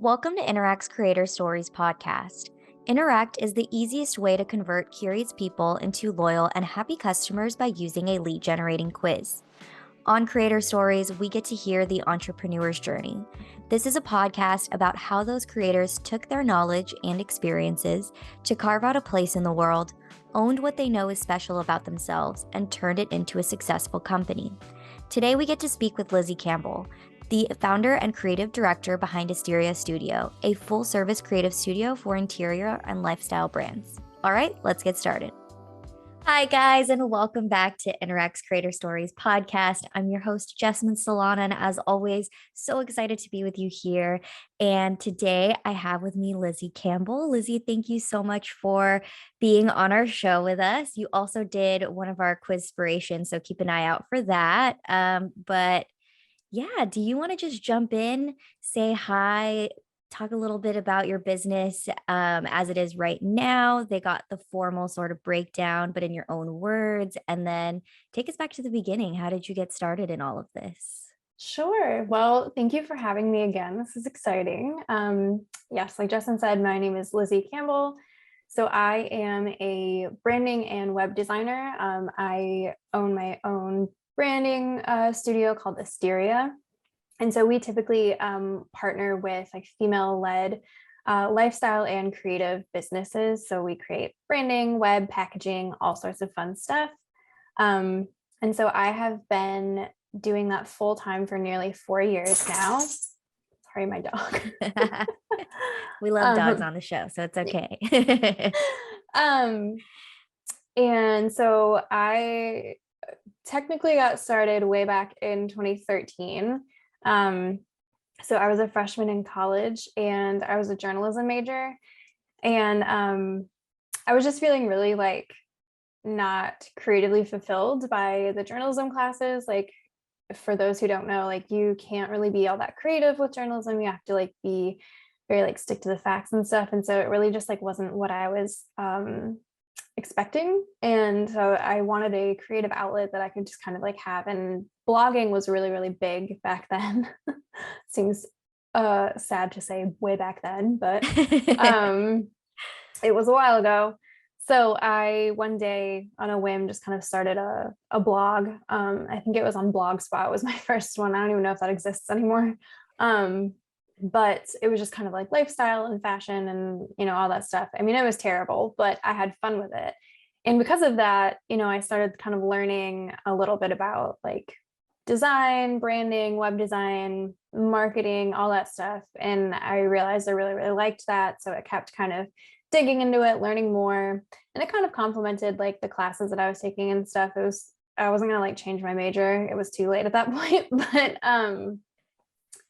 Welcome to Interact's Creator Stories podcast. Interact is the easiest way to convert curious people into loyal and happy customers by using a lead generating quiz. On Creator Stories, we get to hear the entrepreneur's journey. This is a podcast about how those creators took their knowledge and experiences to carve out a place in the world, owned what they know is special about themselves, and turned it into a successful company. Today, we get to speak with Lizzie Campbell, the founder and creative director behind Asteria Studio, a full-service creative studio for interior and lifestyle brands. All right, let's get started. Hi, guys, and welcome back to Interact's Creator Stories podcast. I'm your host, Jessamine Solana, and as always, so excited to be with you here. And today I have with me Lizzie Campbell. Lizzie, thank you so much for being on our show with us. You also did one of our Quizspirations, so keep an eye out for that. But yeah, do you want to just jump in, say hi, talk a little bit about your business as it is right now? They got the formal sort of breakdown, but in your own words, and then take us back to the beginning. How did you get started in all of this? Sure. Well, thank you for having me again. This is exciting. Yes, like Justin said, my name is Lizzie Campbell. So I am a branding and web designer. I own my own branding studio called Asteria. And so we typically partner with like female-led lifestyle and creative businesses. So we create branding, web, packaging, all sorts of fun stuff. And so I have been doing that full time for nearly 4 years now. Sorry, my dog. We love dogs on the show, so it's okay. And so I technically got started way back in 2013. So I was a freshman in college and I was a journalism major. And I was just feeling really like not creatively fulfilled by the journalism classes. Like, for those who don't know, like you can't really be all that creative with journalism. You have to like be very like stick to the facts and stuff. And so it really just like wasn't what I was expecting. And so I wanted a creative outlet that I could just kind of like have. And blogging was really, really big back then. Seems sad to say way back then, but it was a while ago. So I one day on a whim just kind of started a blog. I think it was on Blogspot was my first one. I don't even know if that exists anymore. But it was just kind of like lifestyle and fashion and, all that stuff. I mean, it was terrible, but I had fun with it. And because of that, I started kind of learning a little bit about like design, branding, web design, marketing, all that stuff. And I realized I really, really liked that. So I kept kind of digging into it, learning more. And it kind of complemented like the classes that I was taking and stuff. I wasn't gonna like change my major. It was too late at that point, but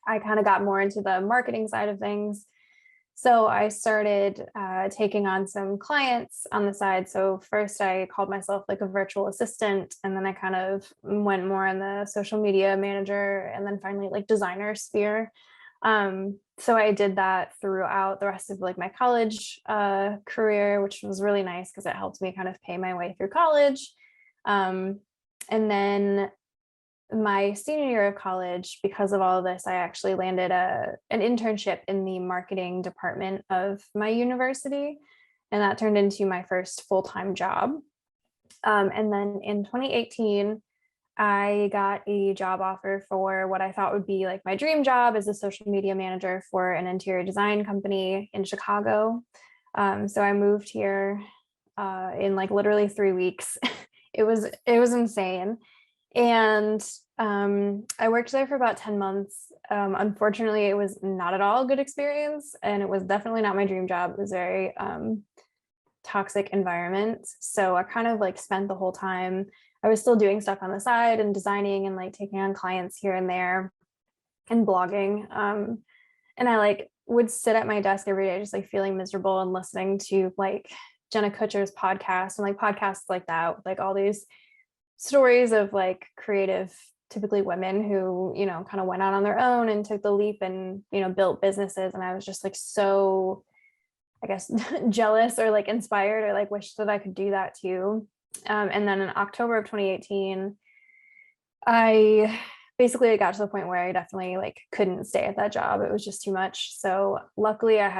I kind of got more into the marketing side of things. So I started taking on some clients on the side. So first I called myself like a virtual assistant, and then I kind of went more in the social media manager, and then finally like designer sphere. So I did that throughout the rest of like my college career, which was really nice because it helped me kind of pay my way through college. And then my senior year of college, because of all of this, I actually landed an internship in the marketing department of my university. And that turned into my first full-time job. And then in 2018, I got a job offer for what I thought would be like my dream job as a social media manager for an interior design company in Chicago. So I moved here in like literally 3 weeks. It was insane. And I worked there for about 10 months. Unfortunately, it was not at all a good experience, and it was definitely not my dream job. It was a very toxic environment. So I kind of like spent the whole time, I was still doing stuff on the side and designing and like taking on clients here and there and blogging. And I like would sit at my desk every day just like feeling miserable and listening to like Jenna Kutcher's podcast and like podcasts like that, with like all these stories of like creative, typically women who, kind of went out on their own and took the leap and, built businesses. And I was just like, so, I guess, jealous or like inspired or like wish that I could do that too. And then in October of 2018, I basically it got to the point where I definitely like couldn't stay at that job. It was just too much. So luckily I'd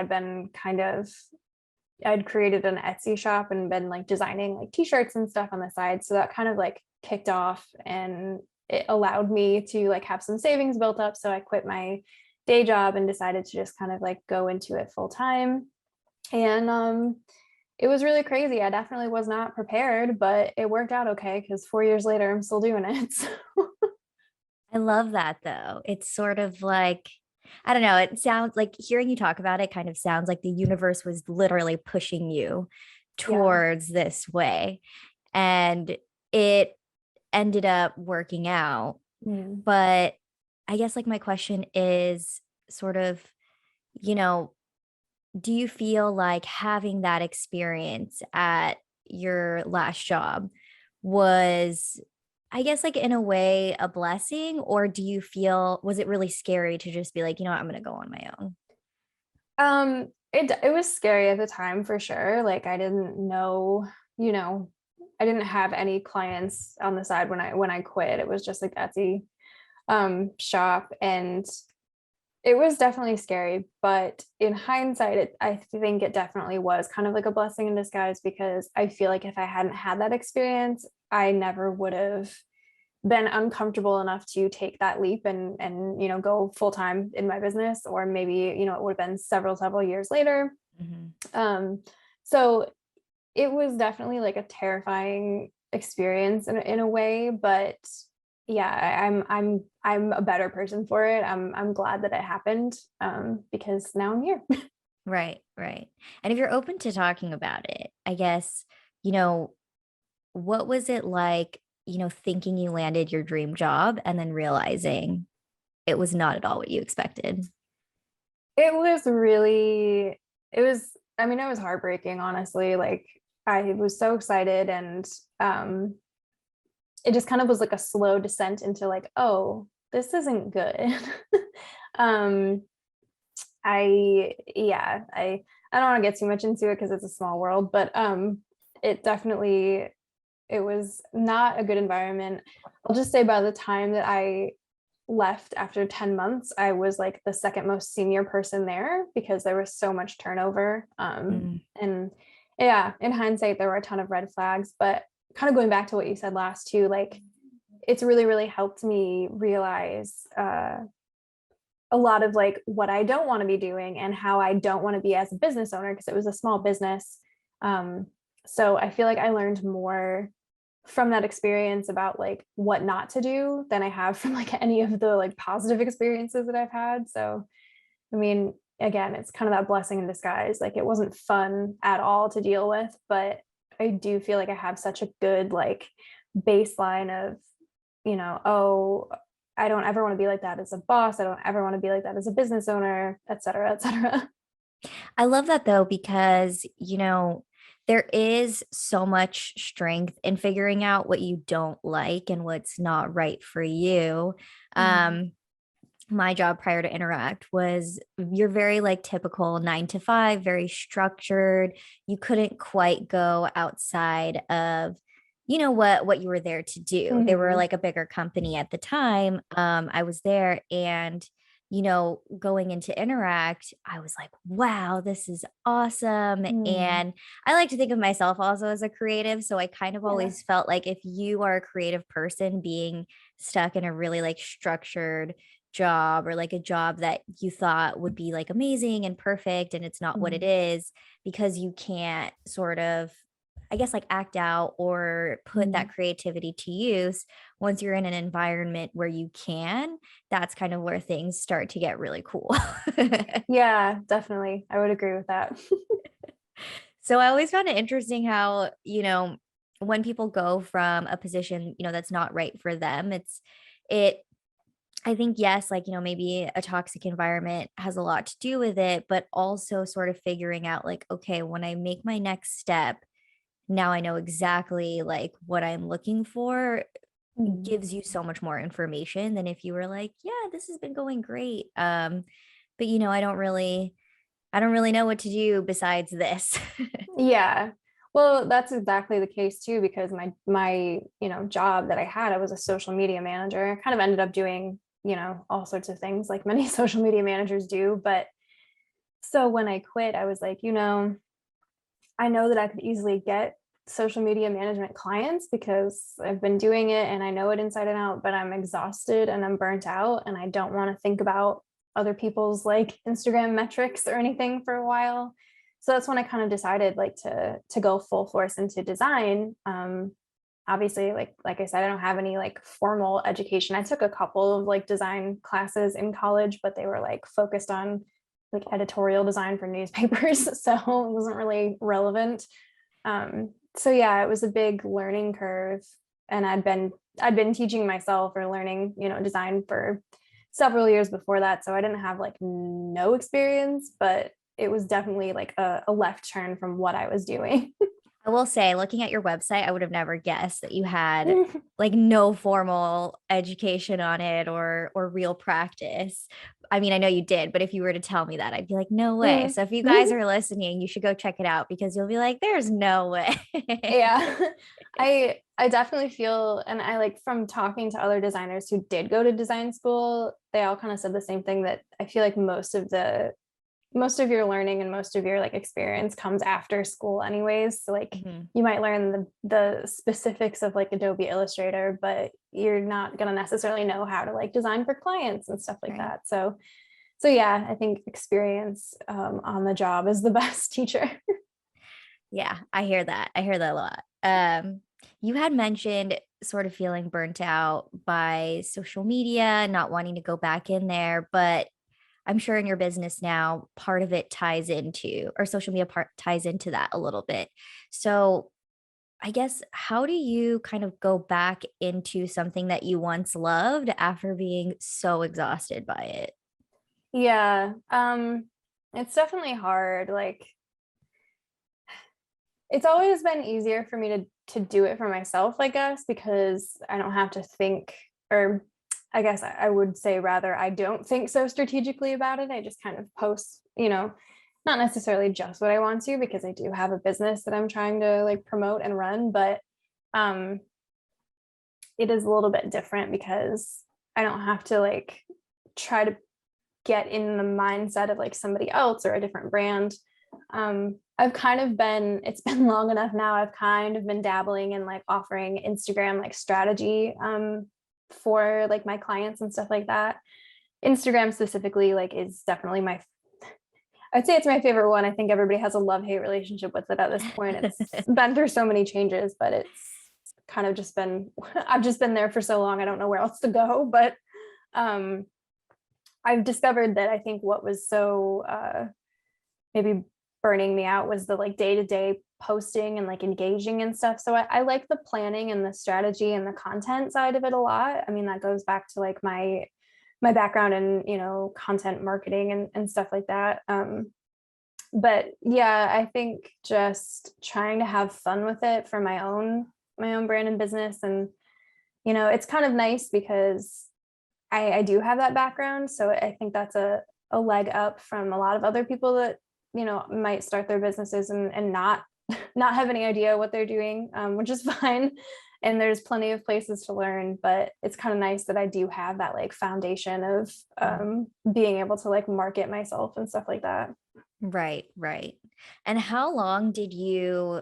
created an Etsy shop and been like designing like t-shirts and stuff on the side. So that kind of like kicked off, and it allowed me to like have some savings built up. So I quit my day job and decided to just kind of like go into it full time. And it was really crazy. I definitely was not prepared, but it worked out okay because 4 years later, I'm still doing it. So, I love that though. It's sort of like, I don't know, it sounds like hearing you talk about it kind of sounds like the universe was literally pushing you yeah. towards this way. And it ended up working out. Mm. But I guess like my question is sort of, you know, do you feel like having that experience at your last job was, I guess, like in a way, a blessing? Or do you feel, was it really scary to just be like, you know what, I'm going to go on my own? It was scary at the time for sure. Like I didn't know, you know, I didn't have any clients on the side when I quit. It was just like Etsy shop, and it was definitely scary, but in hindsight, I think it definitely was kind of like a blessing in disguise, because I feel like if I hadn't had that experience, I never would have been uncomfortable enough to take that leap and go full time in my business, or maybe it would have been several years later. Mhm. Um, so it was definitely like a terrifying experience in a way, but yeah, I'm a better person for it. I'm glad that it happened, because now I'm here. Right, right. And if you're open to talking about it, I guess, you know, what was it like, thinking you landed your dream job and then realizing it was not at all what you expected? It was really, it was, I mean, it was heartbreaking, honestly. Like I was so excited, and um it just kind of was like a slow descent into like, oh, this isn't good. um I don't want to get too much into it because it's a small world, but it definitely, it was not a good environment. I'll just say by the time that I left after 10 months, I was like the second most senior person there because there was so much turnover. Mm. And yeah, in hindsight, there were a ton of red flags, but kind of going back to what you said last too, like it's really, really helped me realize a lot of like what I don't want to be doing and how I don't want to be as a business owner, because it was a small business. Um, so I feel like I learned more from that experience about like what not to do than I have from like any of the like positive experiences that I've had. So, I mean, again, it's kind of that blessing in disguise. Like it wasn't fun at all to deal with, but I do feel like I have such a good like baseline of, oh, I don't ever want to be like that as a boss. I don't ever want to be like that as a business owner, et cetera, et cetera. I love that though, because, there is so much strength in figuring out what you don't like and what's not right for you. Mhm. Um, my job prior to Interact was you're very like typical 9 to 5, very structured. You couldn't quite go outside of, what you were there to do. They were Mhm. like a bigger company at the time. I was there, and going into Interact, I was like, wow, this is awesome. Mm. And I like to think of myself also as a creative. So I kind of Yeah. always felt like if you are a creative person, being stuck in a really like structured job, or like a job that you thought would be like amazing and perfect and it's not what it Mhm. is, because you can't sort of, I guess, like act out or put that Mhm. creativity to use. Once you're in an environment where you can, that's kind of where things start to get really cool. Yeah, definitely. I would agree with that. So I always found it interesting how, when people go from a position, that's not right for them, it I think, yes, like, maybe a toxic environment has a lot to do with it, but also sort of figuring out like, okay, when I make my next step, now I know exactly like what I'm looking for. Mhm. Gives you so much more information than if you were like, yeah, this has been going great. But I don't really know what to do besides this. Yeah. Well, that's exactly the case too, because my job that I had, I was a social media manager. I kind of ended up doing, all sorts of things like many social media managers do. But so when I quit, I was like, I know that I could easily get social media management clients because I've been doing it and I know it inside and out, but I'm exhausted and I'm burnt out and I don't want to think about other people's like Instagram metrics or anything for a while. So that's when I kind of decided like to go full force into design. Obviously, like I said, I don't have any like formal education. I took a couple of like design classes in college, but they were like focused on like editorial design for newspapers, so it wasn't really relevant. So yeah, it was a big learning curve, and I'd been teaching myself or learning, design for several years before that. So I didn't have like no experience, but it was definitely like a left turn from what I was doing. I will say, looking at your website, I would have never guessed that you had like no formal education on it or real practice. I mean, I know you did, but if you were to tell me that, I'd be like, no way. Mm. So if you guys are listening, you should go check it out because you'll be like, there's no way. Yeah. I definitely feel, and I like from talking to other designers who did go to design school, they all kind of said the same thing, that I feel like most of your learning and most of your like experience comes after school anyways. So like Mhm. you might learn the specifics of like Adobe Illustrator, but you're not going to necessarily know how to like design for clients and stuff like Right. that. So yeah, I think experience on the job is the best teacher. Yeah, I hear that. I hear that a lot. You had mentioned sort of feeling burnt out by social media, not wanting to go back in there, but I'm sure in your business now, part of it ties into, or social media part ties into that a little bit. So I guess, how do you kind of go back into something that you once loved after being so exhausted by it? Yeah, it's definitely hard. Like it's always been easier for me to do it for myself, I guess, because I don't have to think, or I guess I would say rather I don't think so strategically about it. I just kind of post, not necessarily just what I want to, because I do have a business that I'm trying to like promote and run, but um it is a little bit different because I don't have to like try to get in the mindset of like somebody else or a different brand. I've kind of been, it's been long enough now, I've kind of been dabbling in like offering Instagram like strategy for like my clients and stuff like that. Instagram specifically like is definitely I'd say it's my favorite one. I think everybody has a love-hate relationship with it at this point. It's been through so many changes, but it's kind of just been, I've just been there for so long, I don't know where else to go. But um I've discovered that I think what was so maybe burning me out was the like day-to-day posting and like engaging and stuff. So I like the planning and the strategy and the content side of it a lot. I mean, that goes back to like my background in, content marketing and stuff like that. But yeah, I think just trying to have fun with it for my own brand and business. And it's kind of nice because I do have that background. So I think that's a leg up from a lot of other people that, might start their businesses and not have any idea what they're doing, which is fine. And there's plenty of places to learn, but it's kind of nice that I do have that like foundation of being able to like market myself and stuff like that. Right, right. And how long did you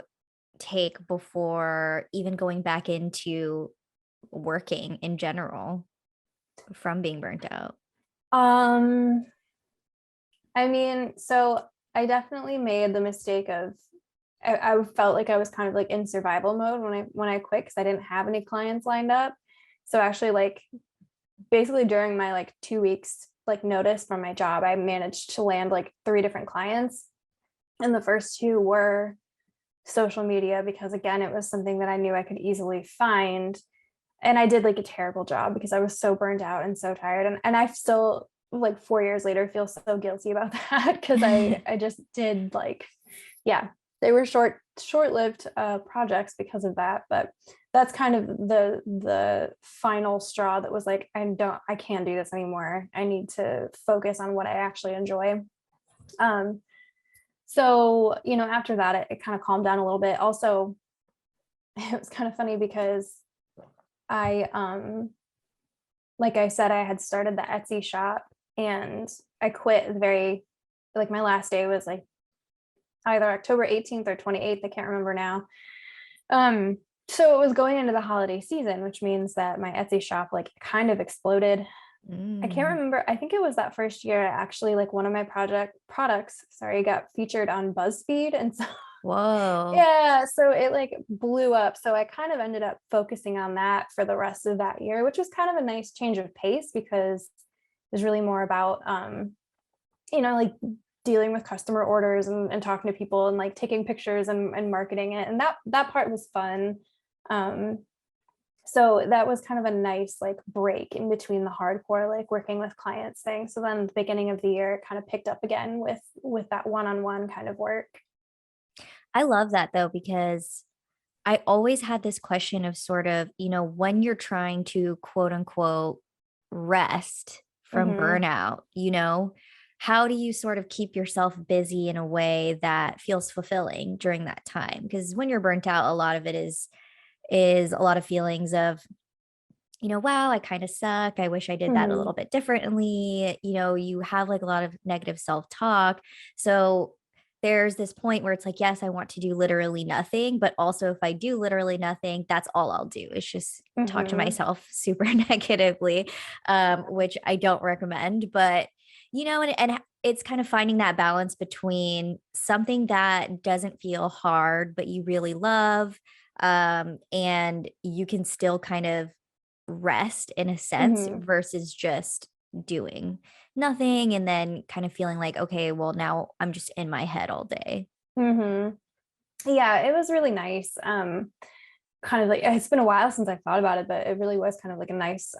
take before even going back into working in general from being burnt out? Um, I mean, so I definitely made the mistake of I felt like I was kind of like in survival mode when I quit because I didn't have any clients lined up. So actually like basically during my like 2 weeks like notice from my job, I managed to land like three different clients. And the first two were social media because again, it was something that I knew I could easily find. And I did like a terrible job because I was so burned out and so tired. And I still like 4 years later feel so guilty about that because I just did like, yeah, they were short-lived projects because of that. But that's kind of the final straw that was like, I can't do this anymore. I need to focus on what I actually enjoy. Um, So, after that, it kind of calmed down a little bit. Also, it was kind of funny because I, like I said, I had started the Etsy shop and I quit my last day was like either October 18th or 28th. I can't remember now. So it was going into the holiday season, which means that my Etsy shop like kind of exploded. I can't remember. I think it was that first year actually like one of my products, sorry, got featured on BuzzFeed. And so Whoa. yeah, so it like blew up. So I kind of ended up focusing on that for the rest of that year, which was kind of a nice change of pace because it was really more about like dealing with customer orders and talking to people and like taking pictures and marketing it. And that part was fun. So that was kind of a nice like break in between the hardcore like working with clients thing. So then the beginning of the year it kind of picked up again with that one-on-one kind of work. I love that though, because I always had this question of sort of, when you're trying to quote unquote rest from Mm-hmm. burnout, how do you sort of keep yourself busy in a way that feels fulfilling during that time? Because when you're burnt out, a lot of it is a lot of feelings of, wow, I kind of suck. I wish I did that a Mm-hmm. little bit differently. You have like a lot of negative self-talk. So there's this point where it's like, yes, I want to do literally nothing, but also if I do literally nothing, that's all I'll do. It's just talk to Mm-hmm. myself super negatively, which I don't recommend. But and it's kind of finding that balance between something that doesn't feel hard, but you really love, and you can still kind of rest in a sense Mm-hmm. versus just doing nothing and then kind of feeling like, okay, well, now I'm just in my head all day. Mm-hmm. Yeah, it was really nice. Kind of like it's been a while since I thought about it, but it really was kind of like a nice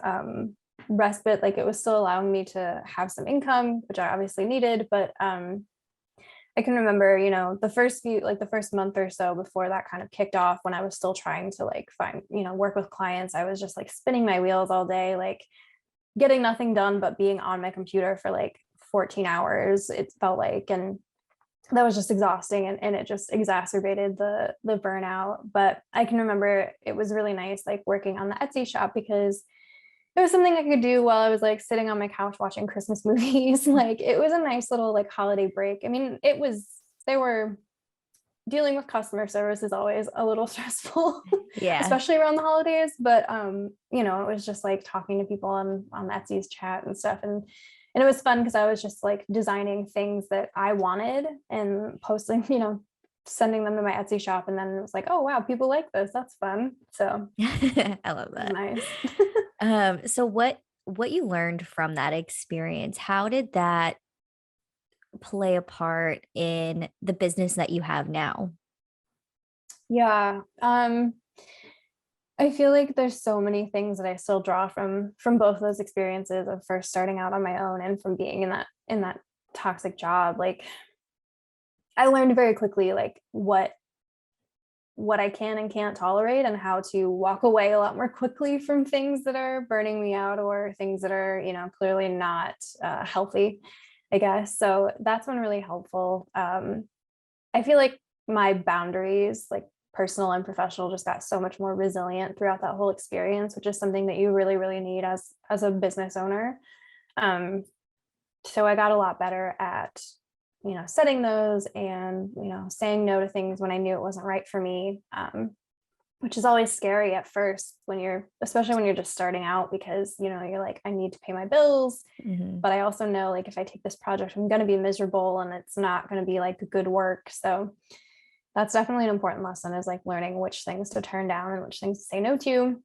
respite. Like it was still allowing me to have some income, which I obviously needed, but I can remember, the first month or so before that kind of kicked off when I was still trying to like find, work with clients. I was just like spinning my wheels all day, like getting nothing done but being on my computer for like 14 hours, it felt like. And that was just exhausting and it just exacerbated the burnout. But I can remember it was really nice like working on the Etsy shop because it was something I could do while I was like sitting on my couch watching Christmas movies. Like it was a nice little like holiday break. I mean, they were dealing with customer service is always a little stressful, Yeah. especially around the holidays. But it was just like talking to people on Etsy's chat and stuff. And it was fun because I was just like designing things that I wanted and posting, sending them to my Etsy shop. And then it was like, oh wow, people like this. That's fun. So I love it was that. nice. So what you learned from that experience, how did that play a part in the business that you have now? Yeah. I feel like there's so many things that I still draw from both those experiences of first starting out on my own and from being in that toxic job. Like I learned very quickly like what I can and can't tolerate and how to walk away a lot more quickly from things that are burning me out or things that are, clearly not healthy, I guess. So that's been really helpful. I feel like my boundaries, like personal and professional, just got so much more resilient throughout that whole experience, which is something that you really, really need as a business owner. Um, so I got a lot better at, setting those and, saying no to things when I knew it wasn't right for me. Which is always scary at first especially when you're just starting out because, you're like, I need to pay my bills. Mhm. But I also know like if I take this project, I'm going to be miserable and it's not going to be like good work. So that's definitely an important lesson is like learning which things to turn down and which things to say no to.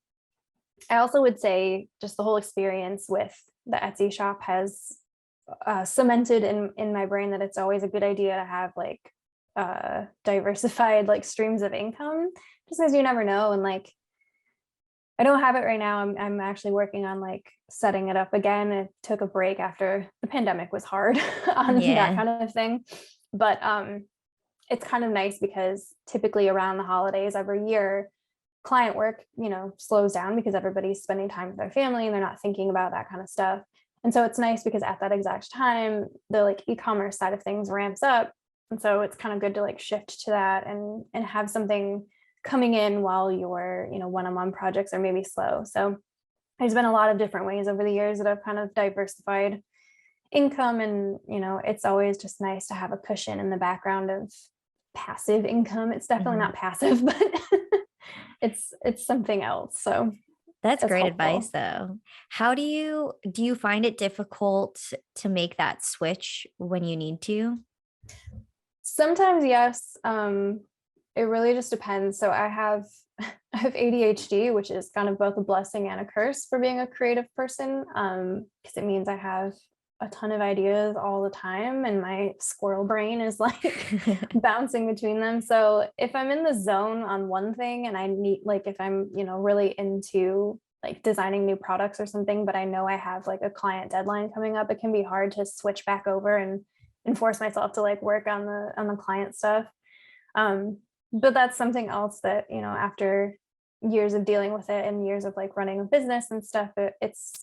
I also would say just the whole experience with the Etsy shop has cemented in my brain that it's always a good idea to have like diversified like streams of income just because you never know. And like I don't have it right now. I'm actually working on like setting it up again. It took a break after the pandemic was hard on that Yeah. kind of thing. But it's kind of nice because typically around the holidays every year, client work, slows down because everybody's spending time with their family and they're not thinking about that kind of stuff. And so it's nice because at that exact time, the like e-commerce side of things ramps up And so it's kind of good to like shift to that and have something coming in while your, one-on-one projects are maybe slow. So there's been a lot of different ways over the years that I've kind of diversified income, and it's always just nice to have a cushion in the background of passive income. It's definitely not passive, but it's something else. So That's it's great helpful. advice though. How do you find it difficult to make that switch when you need to? Sometimes, yes. It really just depends. So I have ADHD, which is kind of both a blessing and a curse for being a creative person. Because it means I have a ton of ideas all the time, and my squirrel brain is like bouncing between them. So if I'm in the zone on one thing and I need, like, if I'm, really into like designing new products or something, but I know I have like a client deadline coming up, it can be hard to switch back over and force myself to like work on the client stuff. Um, but that's something else that, after years of dealing with it and years of like running a business and stuff,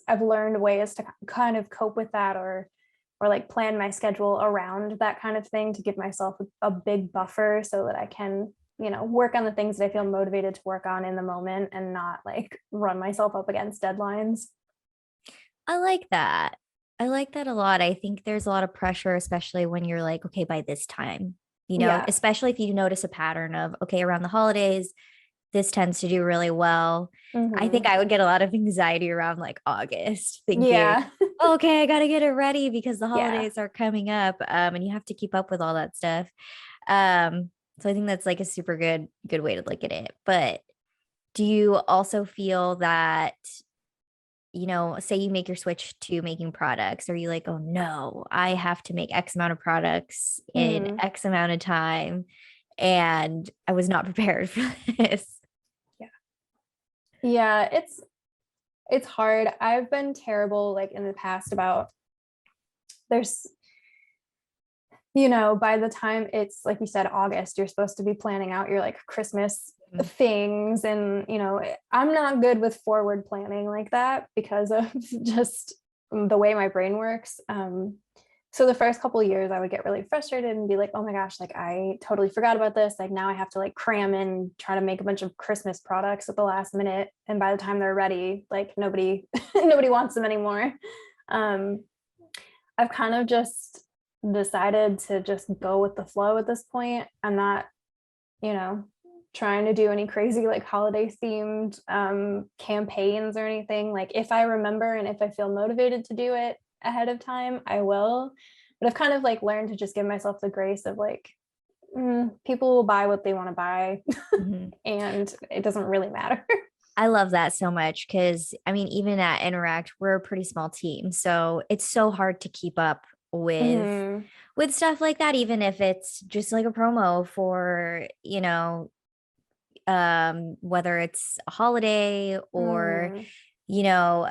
I've learned ways to kind of cope with that, or like plan my schedule around that kind of thing to give myself a big buffer so that I can, work on the things that I feel motivated to work on in the moment and not like run myself up against deadlines. I like that. I like that a lot. I think there's a lot of pressure, especially when you're like, okay, by this time, Yeah. especially if you notice a pattern of, okay, around the holidays, this tends to do really well. I think Mm-hmm. I would get a lot of anxiety around like August, thinking, Yeah. oh, okay, I got to get it ready because the Yeah. holidays are coming up, and you have to keep up with all that stuff. Um, so I think that's like a super good way to look at it. But do you also feel that, say you make your switch to making products, are you like, oh no, I have to make X amount of products in Mm-hmm. X amount of time, and I was not prepared for this? Yeah. Yeah. It's hard. I've been terrible like in the past about there's by the time it's like you said, August, you're supposed to be planning out your like Christmas Mhm. things. And, I'm not good with forward planning like that because of just the way my brain works. So the first couple of years I would get really frustrated and be like, oh my gosh, like I totally forgot about this. Like now I have to like cram in, try to make a bunch of Christmas products at the last minute. And by the time they're ready, like nobody, nobody wants them anymore. Um, I've kind of just decided to just go with the flow at this point. I'm not, you know, trying to do any crazy like holiday themed campaigns or anything. Like if I remember and if I feel motivated to do it ahead of time, I will. But I've kind of like learned to just give myself the grace of like, people will buy what they want to buy Mhm. and it doesn't really matter. I love that so much because I mean, even at Interact, we're a pretty small team. So it's so hard to keep up Mhm. with stuff like that, even if it's just like a promo for, whether it's a holiday or, Mm. you know,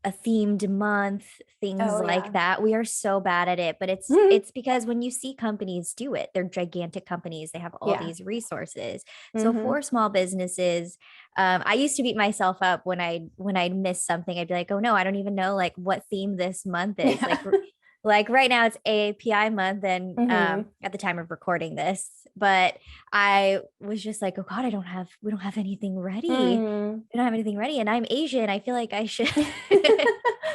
a themed month, things Oh like yeah. that. We are so bad at it, but it's because when you see companies do it, they're gigantic companies. They have all Yeah. these resources. So Hmm. for small businesses, I used to beat myself up when I'd miss something. I'd be like, oh no, I don't even know like what theme this month is. Yeah. Like right now it's AAPI month, and Hmm. at the time of recording this, but I was just like, oh God, we don't have anything ready. Mm. We don't have anything ready. And I'm Asian. I feel like I should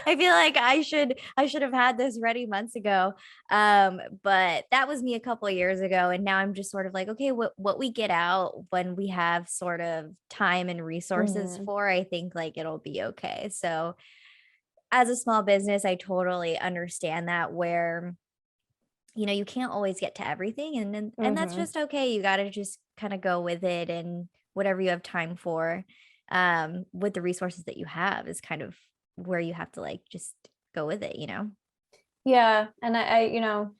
I feel like I should have had this ready months ago. But that was me a couple of years ago. And now I'm just sort of like, okay, what we get out when we have sort of time and resources Mm. for, I think like it'll be okay. So as a small business, I totally understand that, where you can't always get to everything, and that's Hmm. just okay. You got to just kind of go with it, and whatever you have time for, with the resources that you have, is kind of where you have to like just go with it. Yeah. And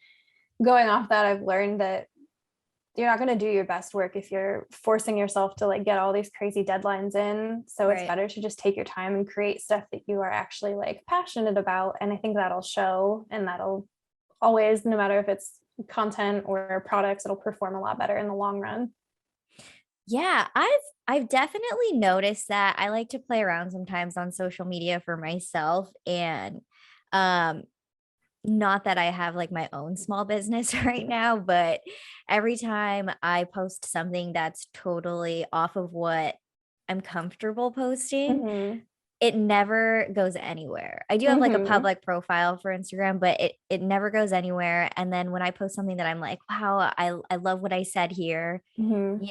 going off that, I've learned that you're not going to do your best work if you're forcing yourself to like get all these crazy deadlines in. So it's Right. better to just take your time and create stuff that you are actually like passionate about. And I think that'll show, and that'll always, no matter if it's content or products, it'll perform a lot better in the long run. Yeah, I've definitely noticed that. I like to play around sometimes on social media for myself, and um not that I have like my own small business right now, but every time I post something that's totally off of what I'm comfortable posting, Mm-hmm. it never goes anywhere. I do have like a Mm-hmm. public profile for Instagram, but it never goes anywhere. And then when I post something that I'm like, wow, I love what I said here, Mm-hmm.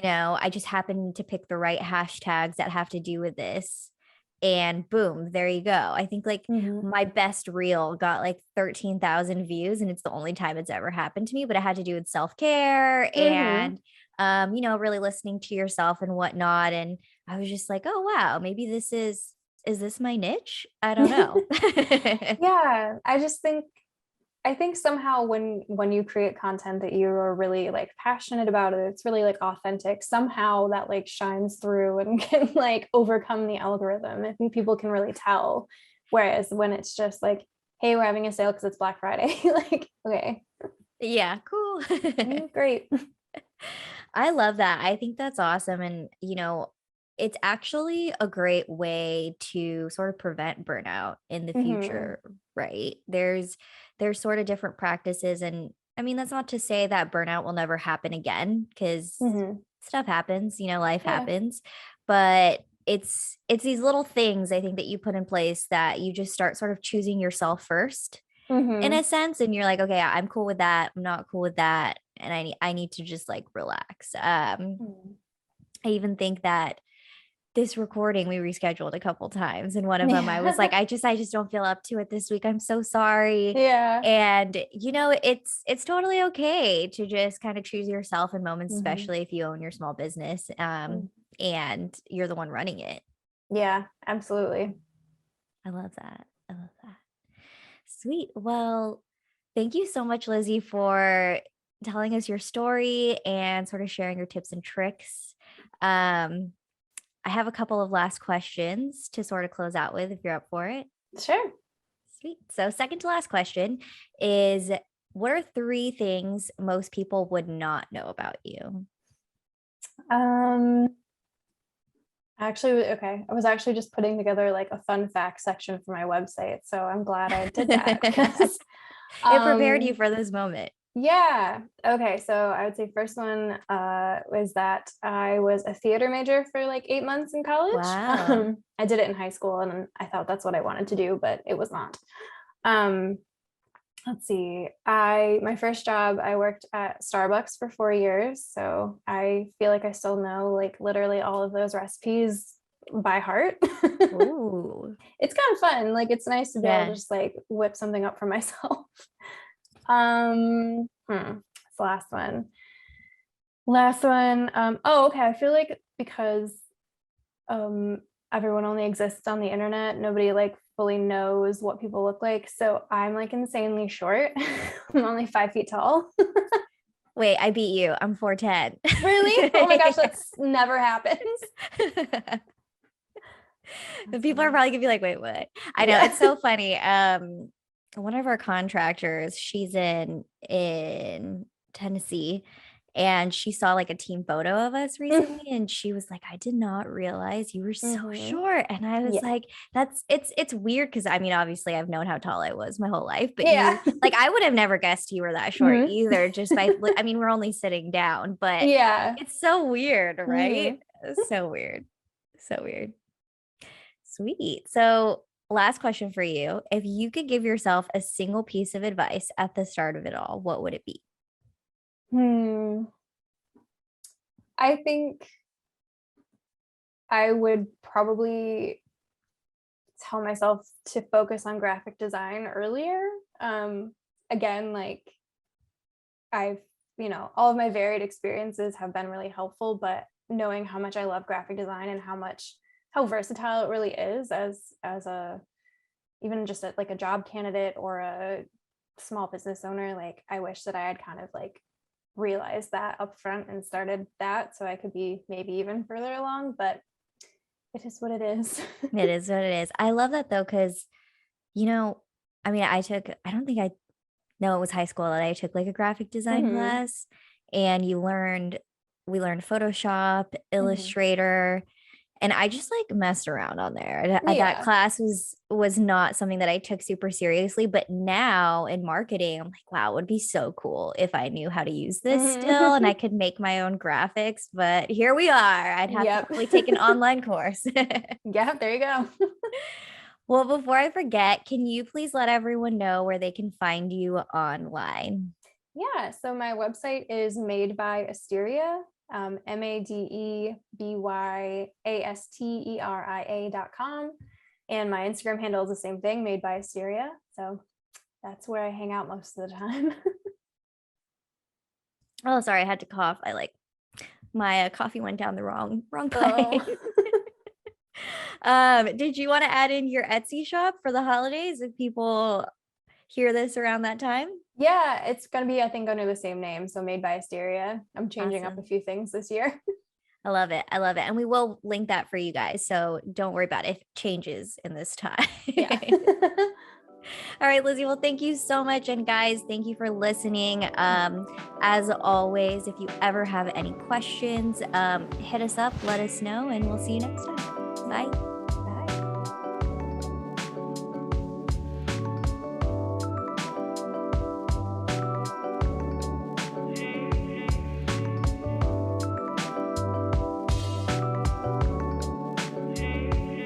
I just happen to pick the right hashtags that have to do with this. And boom, there you go. I think like Mm-hmm. my best reel got like 13,000 views, and it's the only time it's ever happened to me, but it had to do with self-care Mm-hmm. and really listening to yourself and whatnot. And I was just like, oh wow, maybe is this my niche? I don't know. Yeah, I think somehow when you create content that you are really like passionate about it, it's really like authentic, somehow that like shines through and can like overcome the algorithm. I think people can really tell. Whereas when it's just like, hey, we're having a sale because it's Black Friday, like, okay, Yeah, cool. great. I love that. I think that's awesome. And, it's actually a great way to sort of prevent burnout in the Mm-hmm. future, right? There's sort of different practices. And I mean, that's not to say that burnout will never happen again, because Mm-hmm. stuff happens, life Yeah. happens. But it's these little things I think that you put in place that you just start sort of choosing yourself first in Mm-hmm. a sense, and you're like, okay, I'm cool with that, I'm not cool with that, and I need to just like relax. I even think that this recording we rescheduled a couple times, and one of them I was like, Yeah. I just don't feel up to it this week, I'm so sorry. Yeah. And it's totally okay to just kind of choose yourself in moments, Mm-hmm. especially if you own your small business, and you're the one running it. Yeah, absolutely. I love that. I love that. Sweet. Well, thank you so much, Lizzie, for telling us your story and sort of sharing your tips and tricks. Um, I have a couple of last questions to sort of close out with if you're up for it. Sure. Sweet. So, second to last question is, what are three things most people would not know about you? Um, Actually, okay. I was actually just putting together like a fun fact section for my website, so I'm glad I did that because, It prepared you um, for this moment. yeah. Okay, so I would say first one was that I was a theater major for like 8 months in college. Wow. I did it in high school, and I thought that's what I wanted to do, but it was not. Um, let's see. My first job, I worked at Starbucks for 4 years, so I feel like I still know like literally all of those recipes by heart. Ooh. It's kind of fun. Like it's nice to be able to Yeah. just like whip something up for myself. It's the last one. Last one. Oh, okay. I feel like because um everyone only exists on the internet, nobody like fully knows what people look like. So I'm like insanely short. I'm only 5 feet tall. Wait, I beat you. I'm 4'10". Really? Oh my gosh, that's never happens. The That's people are funny. probably gonna be like, wait, what? I know, Yeah. it's so funny. One of our contractors, she's in Tennessee, and she saw like a team photo of us recently, and she was like, I did not realize you were so Mm-hmm. short. And I was Yeah. like, it's weird, because I mean, obviously I've known how tall I was my whole life, but Yeah. I would have never guessed you were that short Mm-hmm. either, just by I mean, we're only sitting down, but Yeah. it's so weird, right? Mm-hmm. It's so weird. So weird. Sweet. So, last question for you. If you could give yourself a single piece of advice at the start of it all, what would it be? Hmm. I think I would probably tell myself to focus on graphic design earlier. Again, like I've, all of my varied experiences have been really helpful, but knowing how much I love graphic design and how versatile it really is as a even just like a job candidate or a small business owner, like I wish that I had kind of like realized that up front and started that so I could be maybe even further along, but it is what it is. It is what it is. I love that though, because, you know, I mean, I don't think I know it was high school that I took like a graphic design Hmm. class, and we learned Photoshop, Hmm. Illustrator, And I just like messed around on there. That Yeah. class was not something that I took super seriously, but now in marketing, I'm like, wow, it would be so cool if I knew how to use this still and I Mhm. could make my own graphics. But here we are. I'd have to Yep. probably take an online course. Yep, there you go. Well, before I forget, can you please let everyone know where they can find you online? Yeah, so my website is made by Asteria, MADEBYASTERIA.com. And my Instagram handle is the same thing, made by Asteria. So that's where I hang out most of the time. Oh, sorry, I had to cough. I like my coffee went down the wrong Oh. pipe. Did you want to add in your Etsy shop for the holidays if people hear this around that time? Yeah, it's gonna be, I think, under the same name. So made by Asteria. I'm changing up a Awesome. few things this year. I love it. I love it. And we will link that for you guys. So don't worry about it if it changes in this time. Yeah. All right, Lizzie. Well, thank you so much. And guys, thank you for listening. As always, if you ever have any questions, hit us up, let us know, and we'll see you next time. Bye.